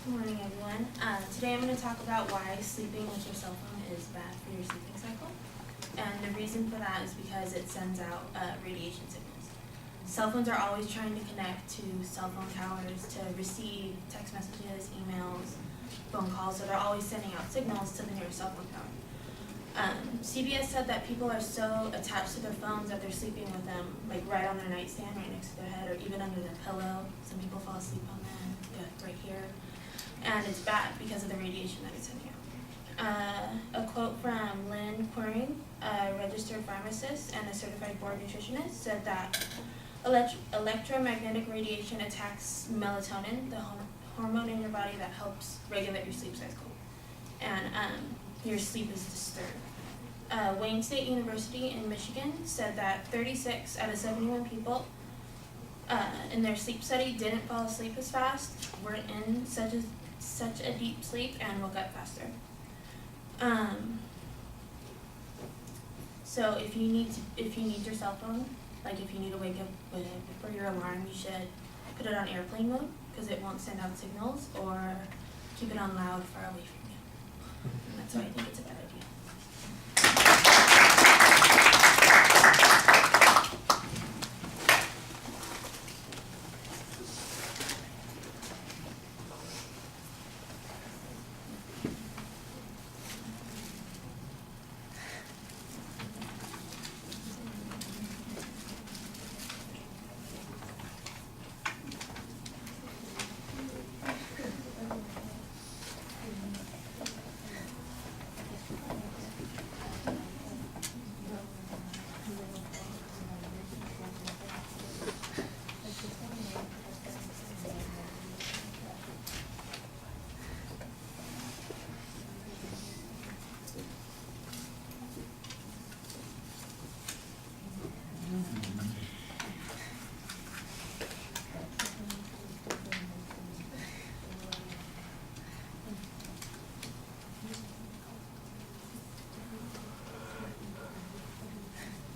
Good morning, everyone. Today I'm going to talk about why sleeping with your cell phone is bad for your sleeping cycle. And the reason for that is because it sends out radiation signals. Cell phones are always trying to connect to cell phone towers to receive text messages, emails, phone calls, so they're always sending out signals to the nearest cell phone tower. CBS said that people are so attached to their phones that they're sleeping with them, like right on their nightstand, right next to their head, or even under their pillow. Some people fall asleep on that, right here. And it's bad because of the radiation that it's sending out. A quote from Lynn Quiring, a registered pharmacist and a certified board nutritionist, said that electromagnetic radiation attacks melatonin, the hormone in your body that helps regulate your sleep cycle, and your sleep is disturbed. Wayne State University in Michigan said that 36 out of 71 people in their sleep study didn't fall asleep as fast, were in such a deep sleep, and woke up faster. So if you need your cell phone, like if you need to wake up for your alarm, you should put it on airplane mode because it won't send out signals, or keep it on loud far away from you. And that's why I think it's a bad idea.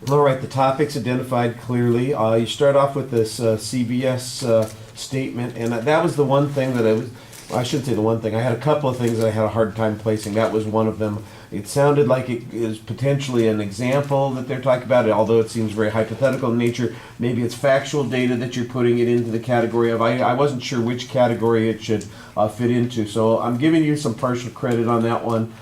All right, the topics identified clearly. You start off with this CBS statement, and that was the one thing that I shouldn't say the one thing. I had a couple of things that I had a hard time placing. That was one of them. It sounded like it is potentially an example that they're talking about, although it seems very hypothetical in nature. Maybe it's factual data that you're putting it into the category of. I wasn't sure which category it should fit into, so I'm giving you some partial credit on that one.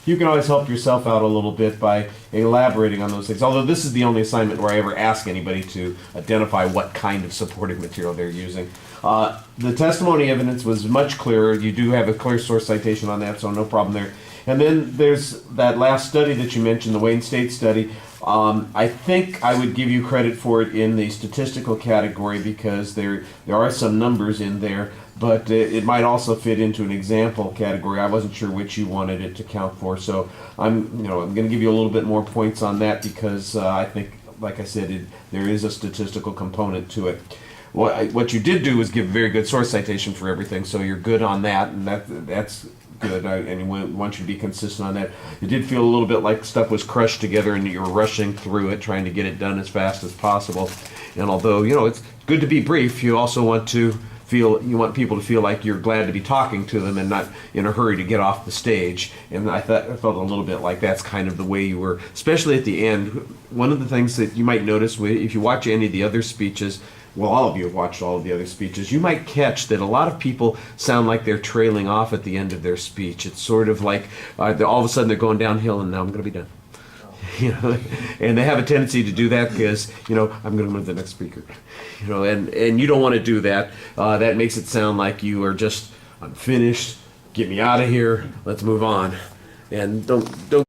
You can always help yourself out a little bit by elaborating on those things. Although this is the only assignment where I ever ask anybody to identify what kind of supporting material they're using. The testimony evidence was much clearer. You do have a clear source citation on that, so no problem there. And then there's that last study that you mentioned, the Wayne State study. I think I would give you credit for it in the statistical category because there are some numbers in there, but it might also fit into an example category. I wasn't sure which you wanted it to count for, so I'm going to give you a little bit more points on that because I think, like I said, there is a statistical component to it. What you did do was give a very good source citation for everything, so you're good on that, and that's good, and we want you to be consistent on that. It did feel a little bit like stuff was crushed together and you were rushing through it, trying to get it done as fast as possible. And although, it's good to be brief, you also want people to feel like you're glad to be talking to them and not in a hurry to get off the stage. And I felt a little bit like that's kind of the way you were, especially at the end. One of the things that you might notice if you watch any of the other speeches, well, all of you have watched all of the other speeches, you might catch that a lot of people sound like they're trailing off at the end of their speech. It's sort of like all of a sudden they're going downhill and now I'm going to be done. And they have a tendency to do that because, I'm going to move to the next speaker. And you don't want to do that. That makes it sound like you are just, I'm finished, get me out of here, let's move on. And don't